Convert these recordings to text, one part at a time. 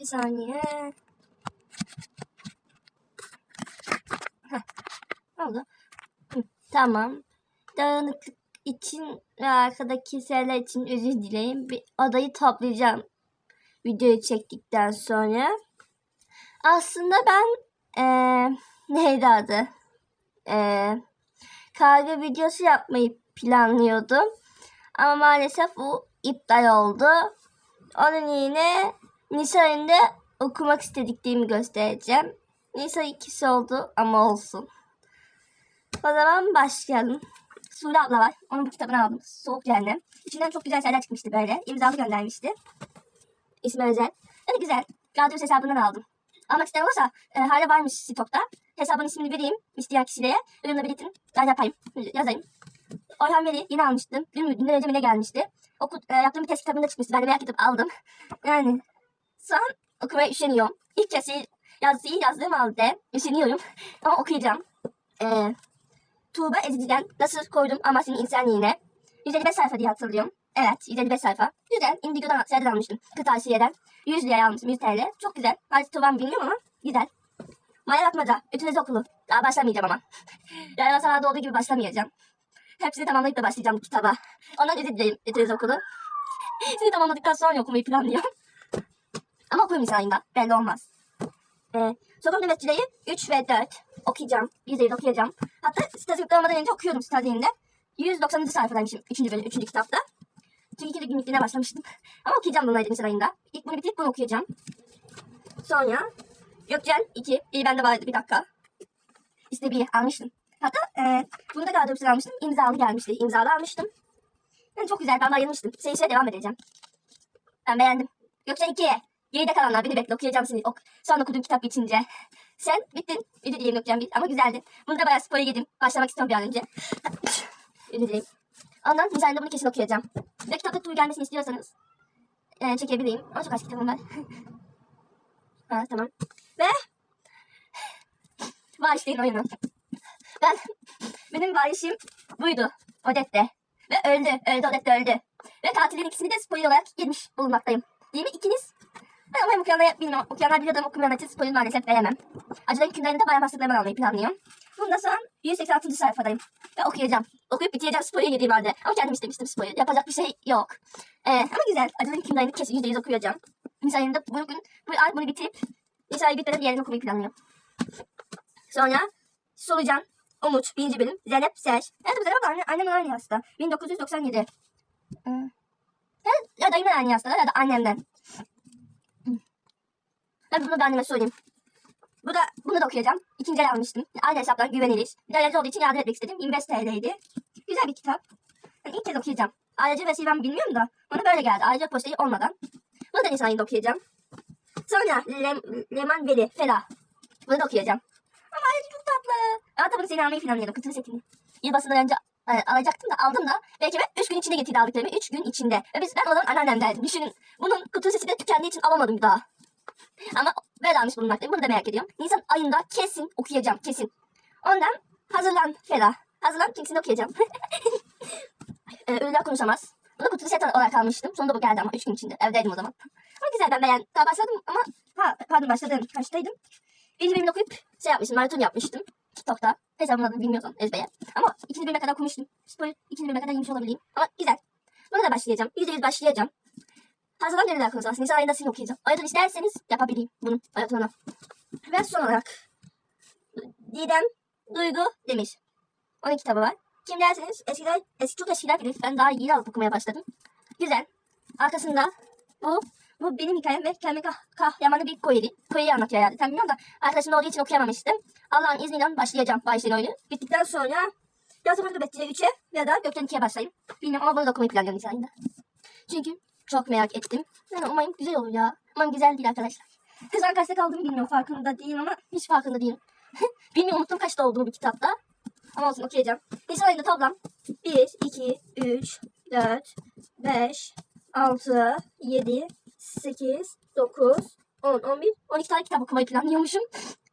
Bir saniye. Heh, oldu. Tamam. Dağınıklık için ve arkadaki şeyler için özür dileyim. Bir odayı toplayacağım videoyu çektikten sonra. Aslında ben neydi adı? Kargo videosu yapmayı planlıyordum. Ama maalesef bu iptal oldu. Onun yine Nisan ayında okumak istediklerimi göstereceğim. Nisan 2'si oldu ama olsun. O zaman başlayalım. Sude abla var. Onun bu kitabını aldım. Soğuk Cehennem. İçinden çok güzel şeyler çıkmıştı böyle. İmzalı göndermişti. İsmi özel. Yani güzel. Radyos hesabından aldım. Almak isteyen olursa hala varmış stokta. Hesabın ismini vereyim isteyen kişilere. Ürünle belirtin. Ben yapayım. Yazayım. Orhan Veli yeni almıştım. Dünden önce mi ne gelmişti. Yaptığım bir test kitabında çıkmıştı. Ben de merak edip aldım. Yani şu an okumaya üşeniyorum. İlk kez yazdığım halde üşeniyorum. Ama okuyacağım. Tuğba Ezici'den nasıl koydum ama senin insanliğine. 155 sayfa diye hatırlıyorum. Evet 155 sayfa. Güzel. Indigo'dan şeyden almıştım. Kırtasiye'den. 100 liraya almıştım 100 TL. Çok güzel. Hadi Tuğba'mı bilmiyorum ama güzel. Maya Atmaca. Ütünüz okulu. Daha başlamayacağım ama. Yani sanatı olduğu gibi başlamayacağım. Hepsini tamamlayıp da başlayacağım bu kitaba. Ondan özür dileyim Ütünüz okulu. Hepsini tamamladıktan sonra okumayı planlıyorum. Ama okuyayım Nisan ayında. Belli olmaz. Sokak nöbetçileri 3 ve 4 okuyacağım. %100 okuyacağım. Hatta staj yüklamadan önce okuyordum stajında. 190. sayfadaymışım 3. bölüm 3. kitapta. Çünkü 2 günlüklerine başlamıştım. Ama okuyacağım bunları Nisan ayında. İlk bunu bitirip bunu okuyacağım. Sonra Gökçen 2. İyi bende vardı bir dakika. İşte bir almıştım. Hatta bunu da kadar almıştım. İmzalı gelmişti. İmzalı almıştım. Yani çok güzel. Ben bayılmıştım. Seyirciye devam edeceğim. Ben beğendim. Gökçen 2. Geride kalanlar beni bekle okuyacağım seni. Son okuduğum kitap bitince. Sen bittin. Özür dileyim Gökçen bir ama güzeldi. Bunu da bayağı spoiler yedim. Başlamak istiyorum bir an önce. Özür dileyim. Ondan Nisan ayında bunu kesin okuyacağım. Ve kitapta tur gelmesini istiyorsanız çekebileyim. Ama çok az kitabım var. Ha, tamam. Ve Varişlerin oyunu. Benim varişim buydu. Odette. Ve öldü. Odette öldü. Ve katillerin ikisini de spoiler olarak yemiş bulunmaktayım. Değil mi? İkiniz? Ben umarım okuyanlar biliyordu ama okumayanlar için spoiler maalesef veremem. Acıların hükümlerini de bayan bastırlarımı almayı planlıyorum. Bunda şu an 186. sayfadayım. Ve okuyacağım. Okuyup bitireceğim spoiler yediğim halde. Ama kendim istemiştim spoiler. Yapacak bir şey yok. Ama güzel. Acıların hükümlerini kesin %100 okuyacağım. Nisan ayında bu ay bunu bitirip Nisan ayı bitmeden diğerini okumayı planlıyorum. Sonra Solucan, Umut, 1. bölüm, Zeynep, Seç. Evet bu Zeynep annem aynı hasta. 1997. Ya dayımdan aynı hasta ya da annemden. Ben bunu da anneme söyleyeyim. Bunu da okuyacağım. İkinci el almıştım. Aynı hesaptan güvenilir. Bir de ayrıca olduğu için yardım etmek istedim. 25 TL'ydi. Güzel bir kitap. Yani ilk kez okuyacağım. Ayrıca vesilem bilmiyorum da bana böyle geldi. Ayrıca posteri olmadan. Bunu da Nisan ayında okuyacağım. Sonra Leman Veli, Fela. Bunu da okuyacağım. Ama ayrıca çok tatlı. Ama tabii seni almayı planlıyordum. Kutu setini. Yılbaşından önce alacaktım da aldım da. Belki ben 3 gün içinde getirdi aldıklarımı. 3 gün içinde. Ve ben o zaman anneannemdeydim. Düşünün. Bunun kutu sesi de tükendiği için alamadım bir daha. Ama böyle almış bulunmaktayım. Bunu da merak ediyorum. Nisan ayında kesin okuyacağım. Kesin. Ondan hazırlan Fela. Hazırlan çünkü okuyacağım. Ölüler konuşamaz. Bunu kutu set olarak almıştım. Sonunda bu geldi ama 3 gün içinde. Evdeydim o zaman. Ama güzel ben beğendim. Daha başladım ama pardon başladım. Kaçtaydım? 1. bölümünü okuyup yapmıştım. Maraton yapmıştım. TikTok'ta. Hesabımın adını bilmiyorsam ezbere. Ama 2. bölüme kadar okumuştum. Spoiler 2. bölüme kadar yemiş olabileyim. Ama güzel. Buna da başlayacağım. %100 başlayacağım. Hazırlan neler konuşacağız. Nisan ayında sizin okuyacağım. Oyatın isterseniz yapabileyim bunun oyatını. Ve son olarak Didem Duygu Demir. Onun kitabı var. Kim derseniz çok eskiler bilir. Ben daha yeni alıp okumaya başladım. Güzel. Arkasında bu benim hikayem ve kendime kahramanı bir Koyu'yu anlatıyor herhalde. Tam bilmiyorum da arkadaşım olduğu için okuyamamıştım. Allah'ın izniyle başlayacağım Bayşe'nin oyunu. Bittikten sonra ya Sokak Nöbetçileri 3'e ya da Gökten 2'ye başlayayım. Bilmiyorum ama bunu da okumayı planlıyorum Nisan ayında. Çünkü çok merak ettim. Yani umarım güzel olur ya. Umarım güzel değil arkadaşlar. Şu an kaçta kaldığımı bilmiyorum. Farkında değilim ama hiç farkında değilim. Bilmiyorum unuttum kaçta olduğunu bir kitapta. Ama olsun okuyacağım. Nisan ayında toplam 1, 2, 3, 4, 5, 6, 7, 8, 9, 10, 11, 12 tane kitap okumayı planlıyormuşum.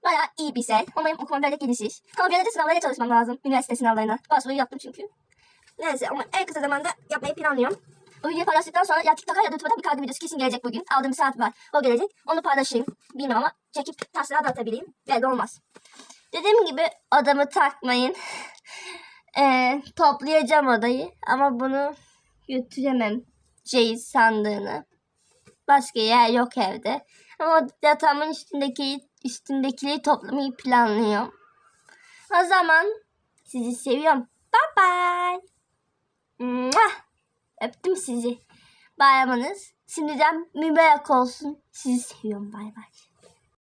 Bayağı iyi bir şey. Umarım okumam böyle gelişir. Ama bir arada sınavlara çalışmam lazım. Üniversite sınavlarına. Başvuruyu yaptım çünkü. Neyse ama en kısa zamanda yapmayı planlıyorum. O videoyu paylaştıktan sonra ya TikTok'a ya YouTube'a bir kargo videosu kesin gelecek bugün. Aldığım bir saat var. O gelecek. Onu paylaşayım. Bilmiyorum ama çekip taslağı da atabilirim. Belli olmaz. Dediğim gibi odamı takmayın. Toplayacağım odayı. Ama bunu götüremem. Ceyiz sandığını. Başka yer yok evde. Ama yatağımın üstündekileri toplamayı planlıyorum. O zaman sizi seviyorum. Bye bye. Mua! Öptüm sizi. Bayramınız şimdiden mübarek olsun. Sizi seviyorum. Bay bay.